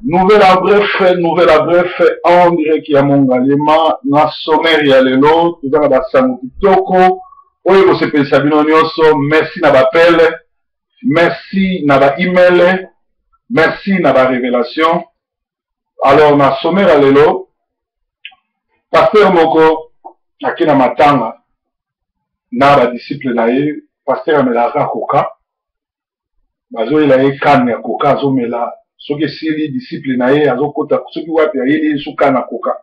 nouvelle à bref, on dirait qu'il y a mon galema, na sommaire ya lelo, tout dans la sango kitoko, oyo ko se pensa bino nyonso, merci na bapel, merci na ba email, merci na ba révélation. Alors na sommaire ya lelo, pasteur moko akina matanga na ba disciple na ye, pasteur amelaka koka, bazo ila ye kane ya koka azomela. Soki sili disciple na ye azokota soki wapi ayeli suka na koka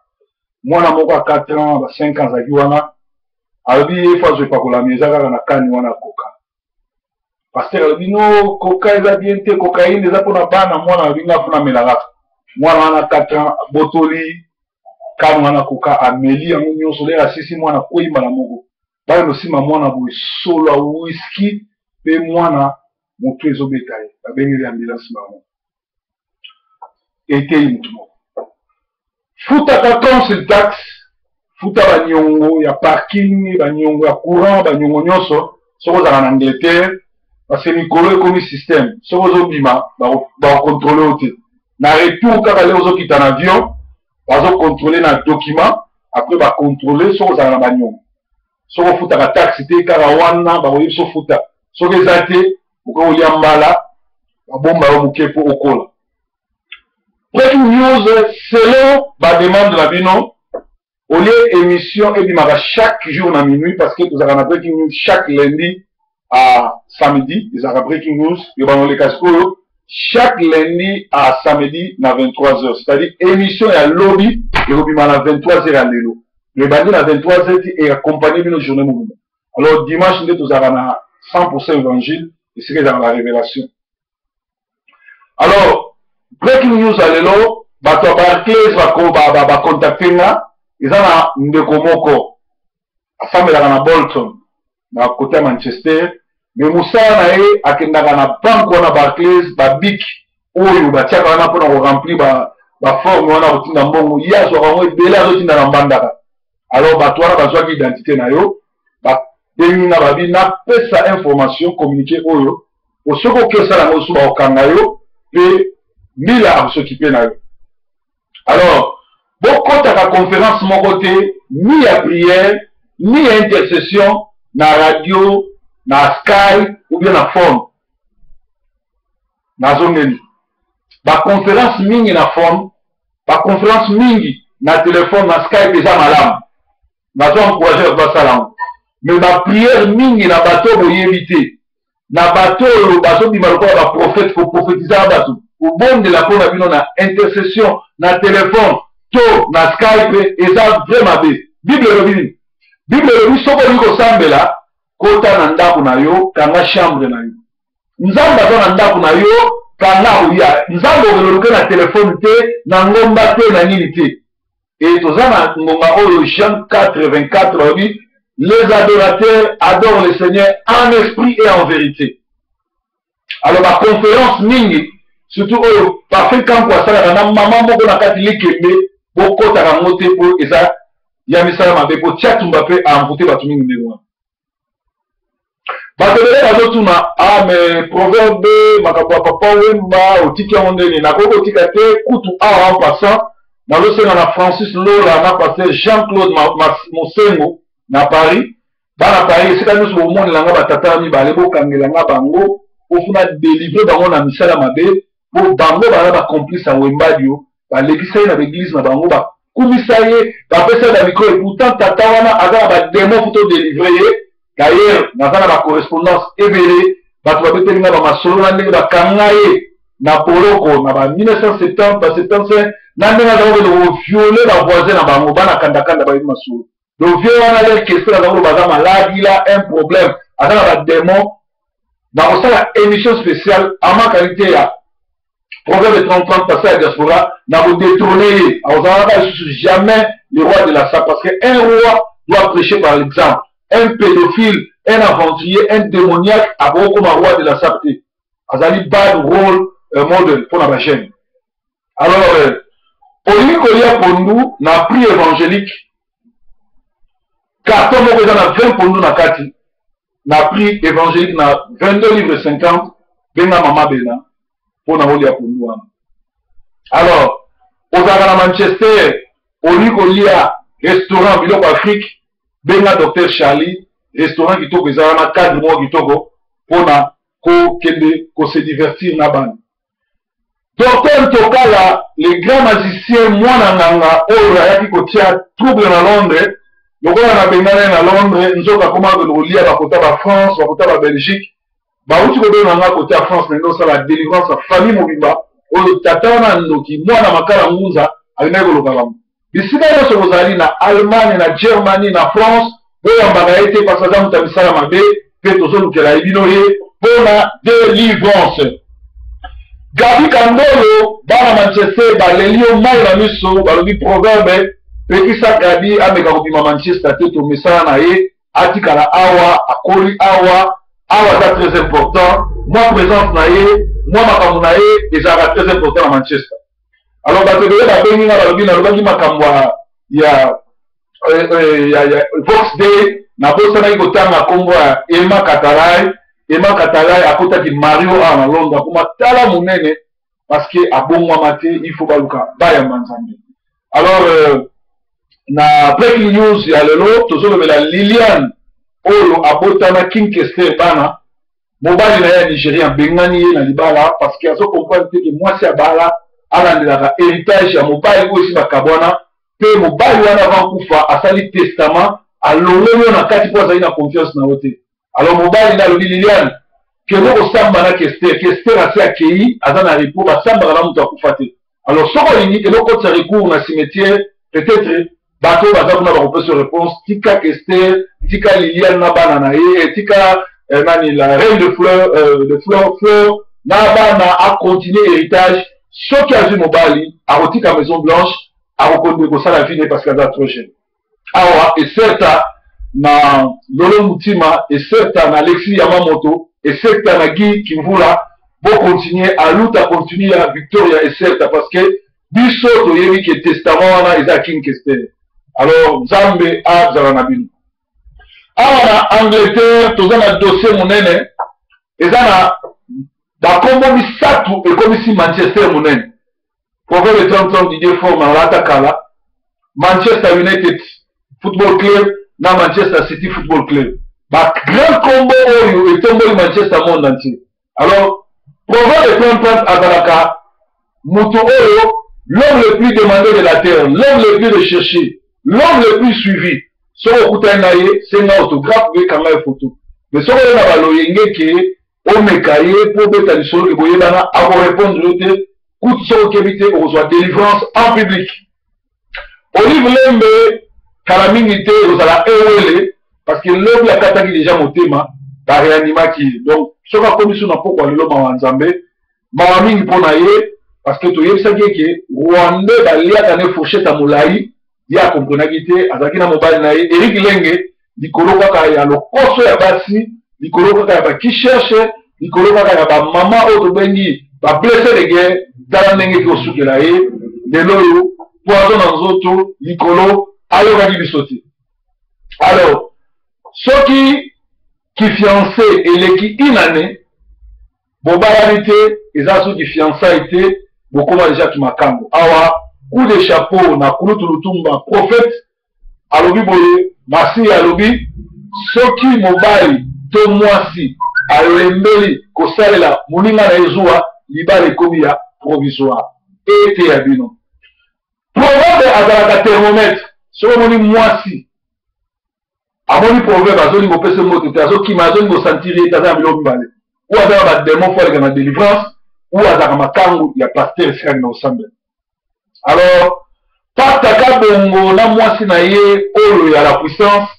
mwana moko a 4 ans ba 5 ans azaki wana alobi ye fois epakola mieza kaka na kani wana koka pasteur alobi no koka eza bien te cocaïne eza mpona bana mwana alobi nga mpona melaka mwana wana 4 ans botoli kani wana koka ameli yango nyonso lere asisi mwana koyimba na moko bale nosima mwana boye solo a whisky mpe mwana motu ezobeta ye babengeli ambulance bango était une tour. Futa carton sur taxe, futa banyongo, ya parking, banyongo, ya courant, banyongo nyonso, soko za en Angleterre, parce que Nicolas comme système, soko zo bima, ba contrôler ote. Na retour kaka leo zo kita na avion, ba zo contrôler na document, après ba contrôler soko za na banyongo. Soko futa ka taxe te kaka wana, ba oyi so futa. Soko ezate, uko oliambala, ba bomba yo mukepo okola. Breaking news, selon la demande de la bino, au lieu émission et chaque jour à minuit, parce que nous avons breaking news chaque lundi à samedi, nous avons breaking news, chaque lundi à samedi à 23h, c'est-à-dire émission à lobby et à 23h à l'élo. Le bandit à 23h est accompagné de nos journées mouvement. Alors dimanche, nous avons 100% évangile et c'est dans la révélation. Alors, breaking news à l'élo, bato Barclays va contacter nga, ils ont un ndeko moko, asambelaka na Bolton, na côté Manchester, mais musala na ye akendaka na banque wana Barclays, ba bic, oyo batiaka wana mpona ko remplir ba forme wana kotinda mbongo, ye azwaka yango ebele azotinda na mbandaka. Alors bato wana bazwaki identité na yo, babengi nga babi napesa information communiqué oyo, osoki okesala yango osu baokanga yo, pe Mila à s'occuper na yo. Alors, beaucoup de la conférence mon côté, ni à prière, ni à intercession, na radio, na Sky, ou bien na phone. Na zone. La conférence mingi na phone, la conférence mingi na téléphone, na Skype déjà malade. Na zone encourager à ça. Mais la prière mingi na bateau pour y éviter. Na bateau, le bateau qui m'a le prophète pour prophétiser à bateau. Au bon de la peau, na intercession, na téléphone, to, na Skype, et ça vraiment bien. Bible revient. Bible revient, ce qu'on dit au Sambela, kota na ndaku na yo, kanga chambre na yo. Nzamba za na ndaku na yo, kanga uya. Nzamba ugeluke na téléphone te, na ngomba te, na nini te. Et to za na ngomba oyo Jean 4:24 dit, les adorateurs adorent le Seigneur en esprit et en vérité. Alors la conférence mingi, surtout oyo parfait quand quoi ça na maman moko na kati likembe boko ta ngote po eza ya misala mabe po tia tumba pe a amputer batu mingi ndengwa batebele bazotuna mais proverbe makabwa papa wemba otiki ondeni na koko tika te kutu a en passant na losenga na Francis Lola na pasteur Jean-Claude Mosengo na Paris bana Paris sika nyuso bomoni langa batata mi bale bokangela nga bango ofuna délivrer bango na misala mabe pour bango bana ba complice à Wembadio ba lekisa na l'église na bango ba kumisa ye ba pesa da micro et pourtant tata wana aga ba démon photo délivrer d'ailleurs na za ba correspondance ebele ba to ba betelinga ba masolo na ndenge ba kangaye na poloko na ba 1970 75 na ndenge za ko violer ba voisin na bango bana kanda kanda ba masolo donc vieux wana les questions na bango ba za maladie là un problème aga ba démon na osala émission spéciale à ma qualité ya Proverbe 30 passé à la diaspora, n'a pas détrôné. Jamais le roi de la salle. Parce qu'un roi doit prêcher par l'exemple. Un pédophile, un aventurier, un démoniaque, a beau comme un roi de la salle. Azali bad rôle modèle pour la chaîne. Alors, au lieu qu'il y a pour nous, n'a prix évangélique. Carton, on a 20 pour nous, n'a kati. N'a prix évangélique, n'a 22 livres 50. Benga mama bena. Pour nous, pour nous. Alors, aux à Manchester, au Nicolia, restaurant Biloko Afrique, benga Dr Charlie, restaurant qui toko ezana cadre mo qui toko pona ko kende ko se divertir na ban. Dr Tokala, le grand magicien mwana nganga oyo ayaki kotia trouble na Londres, lokola na bengana na Londres, nzoka koma ko lia ba kota ba France, ba kota ba Belgique, ba uti ko bena nga kota France na ndo sala délivrance à famille mobimba, oyo tatana ndoki mwana makala ngunza alina ko lokala. Bisika yoso kozali na Allemagne, na Germany, na France, boyambaka ete pasaza muta misala mabe pe tozolukela ebino ye mpona délivrance. Gabi Kandolo bana Manchester baleli yo mai na miso balobi proverbe pekisa Gabi ameka kobima Manchester te tomesana na ye atikala awa akoli awa za très important moi présence na ye moi makambo na ye ezalaka très important na Manchester. Alors bato ebele babengi nga balobi nalobaki makambo ya Vox Day na bosanaki kotanga kombo ya Emma Katalai akotaki Mario a na Londres kuma tala monene parce que abongwama te il faut baluka bayamba nzambe. Alors na breaking news ya lelo tozolobela Liliane oyo abotana King Kester bana mobali na ya Nigérien bengani ye na libala parce que azo comprendre que mwasi ya bala alandelaka héritage ya mobali oyo esi bakabwana pe mobali wana vankufa asali testament alongoli yo na kati mpo azali na confiance na yo te. Alors mobali na alobi Liliane kende kosamba na Kester asi akei aza na repos basambaka na moto akufa te. Alors soko olingi kende okotisa recours na cimetière peut-être bato baza kuna bakopesa réponse tika Kester tika Liliane na bana na ye tika nani la reine de fleur na bana a continuer héritage soki azwi mobali akotika Maison Blanche akokonde kosala vie ne parce qu'aza trop jeune. Awa eserta na Lolo Mutima eserta na Alexis Yamamoto eserta na Guy Kimvula bo continuer aluta continue ya Victoria eserta parce que biso toyebi ke testament wana eza King Kester. Alors Nzambe azala na bino. Awa na Angleterre toza na dossier monene eza na bakombo misatu ekomisi Manchester monene. Proverbe 30 Didier Forme na lata kala Manchester United Football Club na Manchester City Football Club. Ba grand combo oyo etomboli Manchester monde entier. Alors Proverbe 30 azalaka moto oyo l'homme le plus demandé de la terre, l'homme le plus recherché, l'homme le plus suivi. Soko okutani na ye senga autographe ve kanga ye photo. Mais soko yo na baloyenge ke omeka ye po beta lisolo eboyebana akorépondre yo te kutu soko kebi te okozwa délivrance en public. Olive Lembe kala mingi te ozala ewele parce que lobi akataki déjà motema ba réanimaki. Donc soka komi so na pokwa lelo mawa nzambe mawa mingi mpona ye parce que toyebisaki eke Rwanda baliaka ne fourchette molai ya komprenaki te azalaki na mobali na ye Eric Lenge likolo kaka ya lokoso ya basi likolo kaka ya bakishershe likolo kaka ya bamama oyo tobengi bablesse de guerre tala ndenge ki osukela ye lelo oyo poison na nzoto likolo ayokaki biso te. Alors soki kifiancé eleki inane bobalani te eza soki fiançailles te bokoma deja kimakambo. Awa coup de chapeau na Kulutu Lutumba prophète alobi boye masi alobi soki mobali to mwasi alembeli kosalela moninga na ezuwa libala ekomi ya provisoire ete ya bino. Proverbe azalaka thermomètre soki omoni mwasi amoni proverbe azolinga opesa moto te azokima azolinga osantiri ete aza na biloko mibale ou azala bademon fo aleka na délivrance ou azalaka makangu ya paster esikaki na osambela. Alors pataka bongo na mwasi na ye oyo ya la puissance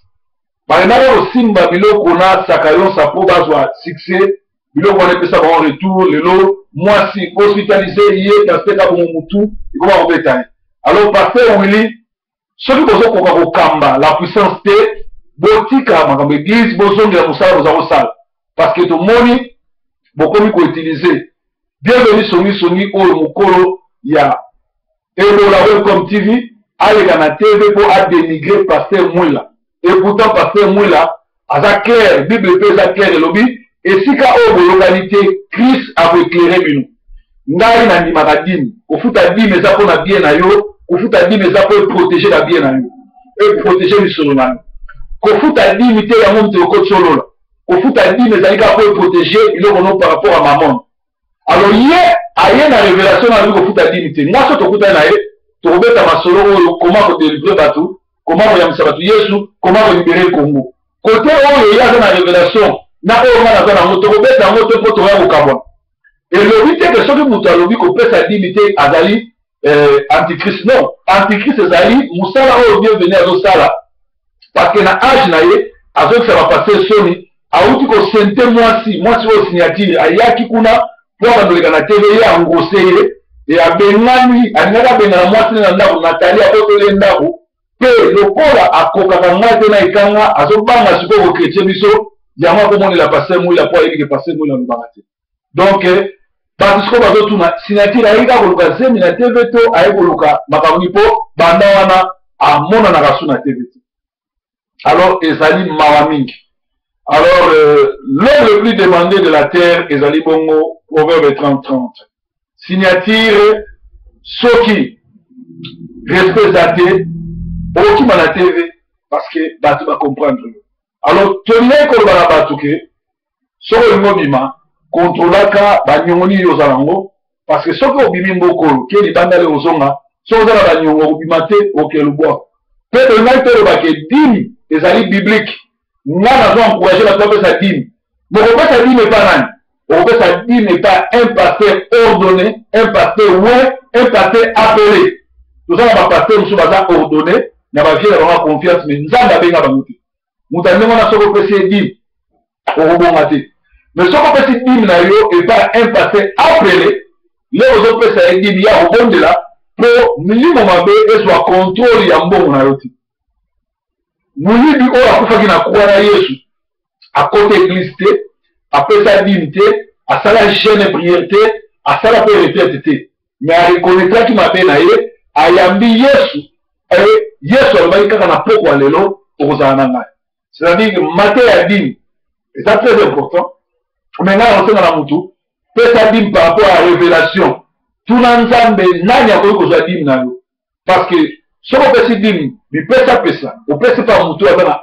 balendaka kosimba biloko na saka yonsa mpo bazwa succès biloko wana epesa bango retour lelo mwasi hospitalize ye pasiteka bongo mutu ekoma kobeta ye. Alors paster Willy soki bozokoka kokamba la puissance te botika makambo église bozongela mosala boza kosala parce que tomoni bokomi koutilize bienvenu songisongi oyo mokolo ya Ebola Welcome TV aleka na TV pour dénigrer Pasteur Mwila. Et pourtant Pasteur Mwila aza clair, Bible pe aza clair elobi esika oyo localité Christ a éclairé bino. ngai na ndimaka dîme kofuta dîme eza mpona bien na yo kofuta dîme eza mpo eprotege na bien na yo eprotege misolo na yo kofuta dîme te yango moto okosolola kofuta dîme ezali kaka mpo eprotege biloko no par rapport à mamon alors ye aye na révélation na lui kofuta dîme te nga so tokutani na ye tokobeta masolo oyo koma kodelivre bato koma koyambisa bato yesu koma kolibere kongo kote oyo ye aza na révélation na oyo nga naza nango tokobeta yango te mpo toya kokabwana elobi te ke soki moto alobi kopesa dîme te azali antichrist non antichrist ezali mosala oyo bienvenu azosala parce que na age na ye azokisa bapaster soni awuti kosente mwasi oyo signature ayaki kuna mpo abandoleka na tv ye angose ye abengani alingaki abengana mwasi ne na ndako natali akotole ndako mpe lokola akokaka ngai te na ekanga azobanga sikoyo kokretien biso yango akomonela paster mwila mpo ayebi ke paster mwila alobaka te donc bato sikoyo bazotuna signature ayeki kaka koluka zemi na tv to ayeki koluka makambo mpo banda wana amonanaka su na tv te alors ezali mawa mingi alors l'homme le plus demandé de la terre ezali bongo proverbe 30-30 signature soki respect eza te okokima na tv parce que bato bacomprendre alors tolingai koloba na bato ke soki olingi obima kontrolaka baniongo nini ozala yango parce que soki obimi mbokolo ke libanda le ozonga soki oza na baniongo obima te oke lubwaka mpe tolingai tolobake dîme ezali biblique nga nazo encourage bato bapesa dîme bokopesa dîme epa nani okopesa dîme epa un pasteur ordonné un pasteur ouais un pasteur appelé toza na bapasteur mosusu baza ordonné na bavie na bango confiance mais nzambe abenga bango te moto andenge wana soki opesi ye dîme okobonga te mais soki opesi dîme na yo epa un pasteur appelé le ozopesa ye dîme ya kobondela mpo milimo mabe ezwa contrôle ya mbongo na yo te moyibi oyo akufaki na kuwa na yesu akota église te apesa dîme te asala jeune prière te asala mpe retraite te mais arekonetraki mabe na ye ayambi yesu yesu alobaki kaka na pokwa lelo okozala na ngai c'est-à-dire mate ya dîme eza très important mais ngai nakosenga na mutu pesa dîme par rapport à révélation tuna nzambe nani akoki kozwa dîme na yo parce que soki opesi dîme bipesa opesi pa mutu aza na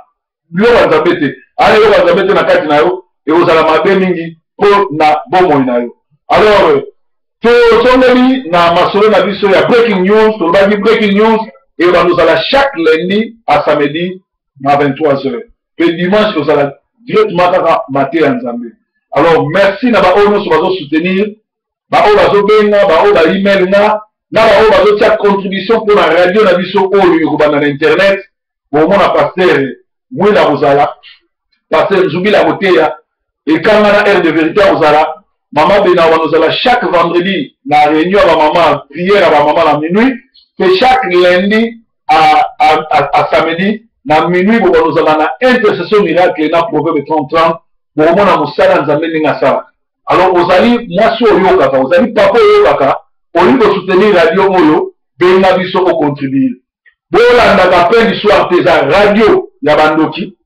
biloko ya nzambe te ana eloko ya nzambe te na kati na yo ekozala mabe mingi mpo na bomoi na yo alors tosongeli na masolo na biso ya breaking news tolobaki breaking news ebanda ozala chaque lundi à samedi na 23h mpe dimanche kozala directement kaka mate ya nzambe alors merci na baoyo nyonso bazosoutenir baoyo bazobenga baoyo baemail nga na baoyo bazotia contribution mpo na radio na biso oyo ekobanda na internet bomona paster mwina kozala paster nzubila koteya ekanga na aire de vérité akozala mama bena wana ozala chaque vendredi na réunion ya bamama prière ya bamama na minuit mpe chaque lundi à samedi na minuit bokana ozala na intercession miracle na proverbe 30-30 bokomona mosala nzambe ndenge asala alors ozali mwasi oyokaka ozali papa oyokaka olingi kosoutenir radio oyo benga biso ocontribuer bolandaka fin du soir te eza radio ya bandoki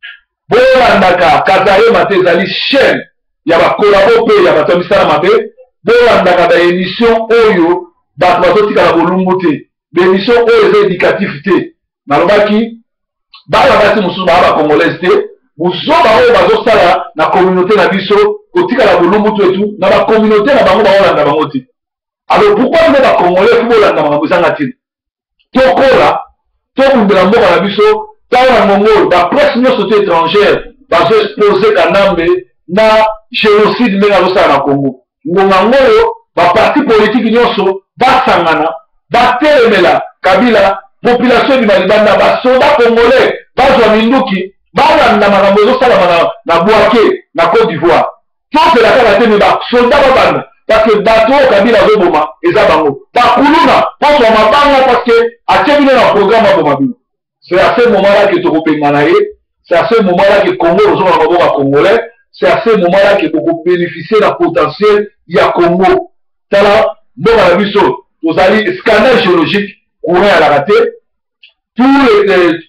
bolandaka kazayema te ezali chaîne ya bakolabo mpe ya bato ya misala mabe bolandaka baémission oyo bato bazotikala bolumbu te baémission oyo eza éducatif te nalobaki bana basi mosusu baa bacongolaise te bozoba oyo bazosala na communauté na biso kotikala bolumbu to etu na bacommunauté na bango baolanda bango te alors pourquoi nde bacongolais fo bolanda makambo ezanga te tokola tobumbela mboka na biso ntango na mongo oyo bapresse nyonso te étrangère bazoexpose kanambe na génocide ndenge azosala na congo ngonga ngoyo baparti politike nyonso basangana batelemela kabila population ebima libanda basoda congolais bazwa minduki balanda makambo ezosalama na bwake na côte d'ivoire tosela kaka te me basoda babanda parce que bato oyo kabila azoboma eza bango bakuluna poswa mabanga parce que atie bino na programme aboma bino c'est à ce moment là que tokopengana ye c'est à ce moment là que congo ozonga na maboko ya congolais c'est à ce moment là que tokobénéficie na potentiel ya congo tala mboka na biso tozali scandale géologique courant alaka te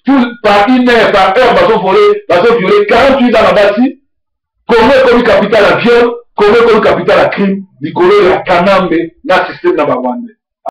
tout par une heure par heure bazoviole 48 ans na basi congo ekomi capitale ya viol Congo comme capitale à crime, Nicolo ya Kanambe, na système na Bawande.